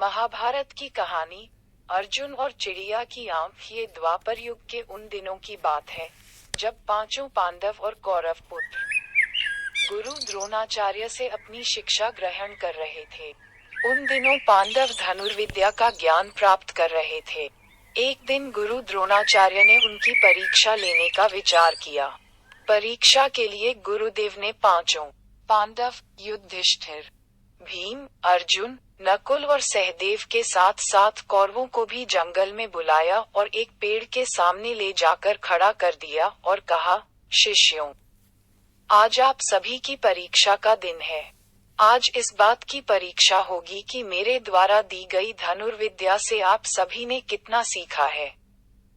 महाभारत की कहानी अर्जुन और चिड़िया की आंख। ये द्वापर युग के उन दिनों की बात है जब पांचों पांडव और कौरव पुत्र गुरु द्रोणाचार्य से अपनी शिक्षा ग्रहण कर रहे थे। उन दिनों पांडव धनुर्विद्या का ज्ञान प्राप्त कर रहे थे। एक दिन गुरु द्रोणाचार्य ने उनकी परीक्षा लेने का विचार किया। परीक्षा के लिए गुरुदेव ने पांचों पांडव युधिष्ठिर, भीम, अर्जुन, नकुल और सहदेव के साथ साथ कौरवों को भी जंगल में बुलाया और एक पेड़ के सामने ले जाकर खड़ा कर दिया और कहा, शिष्यों, आज आप सभी की परीक्षा का दिन है। आज इस बात की परीक्षा होगी कि मेरे द्वारा दी गई धनुर्विद्या से आप सभी ने कितना सीखा है।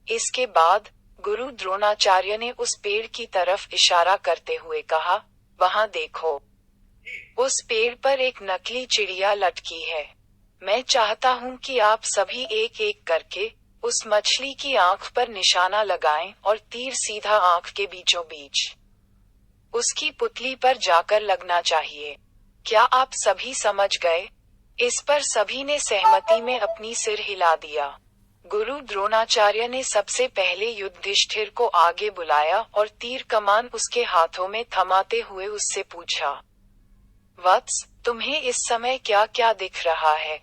इसके बाद गुरु द्रोणाचार्य ने उस पेड़ की तरफ इशारा करते हुए कहा, वहां देखो, उस पेड़ पर एक नकली चिड़िया लटकी है। मैं चाहता हूँ कि आप सभी एक एक करके उस मछली की आंख पर निशाना लगाएं और तीर सीधा आंख के बीचों बीच उसकी पुतली पर जाकर लगना चाहिए। क्या आप सभी समझ गए? इस पर सभी ने सहमति में अपनी सिर हिला दिया। गुरु द्रोणाचार्य ने सबसे पहले युधिष्ठिर को आगे बुलाया और तीर कमान उसके हाथों में थमाते हुए उससे पूछा, वत्स, तुम्हें इस समय क्या क्या दिख रहा है?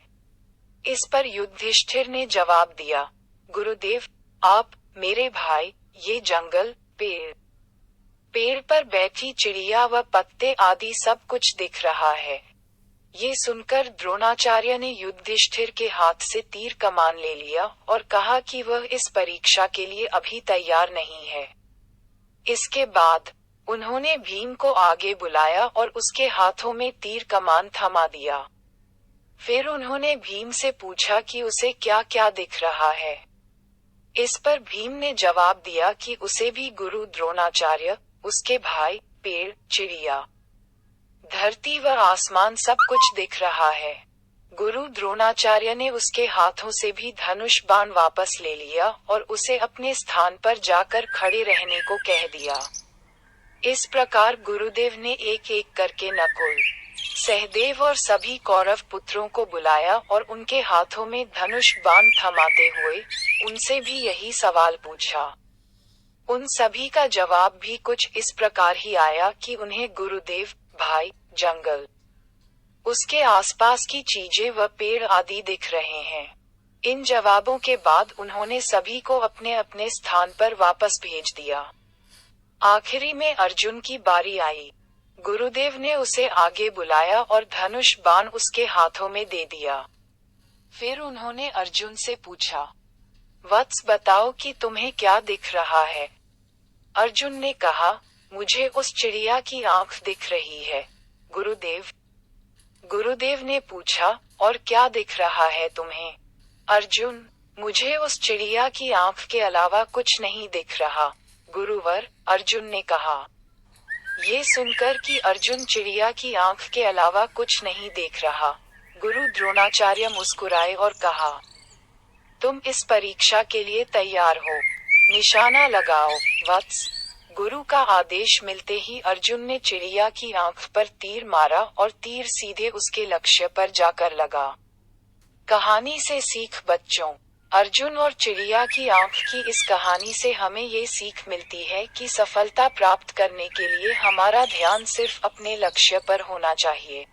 इस पर युधिष्ठिर ने जवाब दिया, गुरुदेव, आप, मेरे भाई, ये जंगल, पेड़ पर बैठी चिड़िया व पत्ते आदि सब कुछ दिख रहा है। ये सुनकर द्रोणाचार्य ने युधिष्ठिर के हाथ से तीर कमान ले लिया और कहा कि वह इस परीक्षा के लिए अभी तैयार नहीं है। इसके बाद उन्होंने भीम को आगे बुलाया और उसके हाथों में तीर कमान थमा दिया। फिर उन्होंने भीम से पूछा कि उसे क्या क्या दिख रहा है। इस पर भीम ने जवाब दिया कि उसे भी गुरु द्रोणाचार्य, उसके भाई, पेड़, चिड़िया, धरती व आसमान सब कुछ दिख रहा है। गुरु द्रोणाचार्य ने उसके हाथों से भी धनुष बाण वापस ले लिया और उसे अपने स्थान पर जाकर खड़े रहने को कह दिया। इस प्रकार गुरुदेव ने एक एक करके नकुल, सहदेव और सभी कौरव पुत्रों को बुलाया और उनके हाथों में धनुष बाण थमाते हुए उनसे भी यही सवाल पूछा। उन सभी का जवाब भी कुछ इस प्रकार ही आया कि उन्हें गुरुदेव, भाई, जंगल, उसके आसपास की चीजें व पेड़ आदि दिख रहे हैं। इन जवाबों के बाद उन्होंने सभी को अपने अपने स्थान पर वापस भेज दिया। आखिरी में अर्जुन की बारी आई। गुरुदेव ने उसे आगे बुलाया और धनुष बाण उसके हाथों में दे दिया। फिर उन्होंने अर्जुन से पूछा, वत्स, बताओ कि तुम्हें क्या दिख रहा है? अर्जुन ने कहा, मुझे उस चिड़िया की आंख दिख रही है, गुरुदेव। गुरुदेव ने पूछा, और क्या दिख रहा है तुम्हें? अर्जुन, मुझे उस चिड़िया की आंख के अलावा कुछ नहीं दिख रहा, गुरुवर, अर्जुन ने कहा। ये सुनकर कि अर्जुन चिड़िया की आंख के अलावा कुछ नहीं देख रहा, गुरु द्रोणाचार्य मुस्कुराए और कहा, तुम इस परीक्षा के लिए तैयार हो, निशाना लगाओ, वत्स। गुरु का आदेश मिलते ही अर्जुन ने चिड़िया की आंख पर तीर मारा और तीर सीधे उसके लक्ष्य पर जाकर लगा। कहानी से सीख बच्चों, अर्जुन और चिड़िया की आंख की इस कहानी से हमें ये सीख मिलती है कि सफलता प्राप्त करने के लिए हमारा ध्यान सिर्फ अपने लक्ष्य पर होना चाहिए।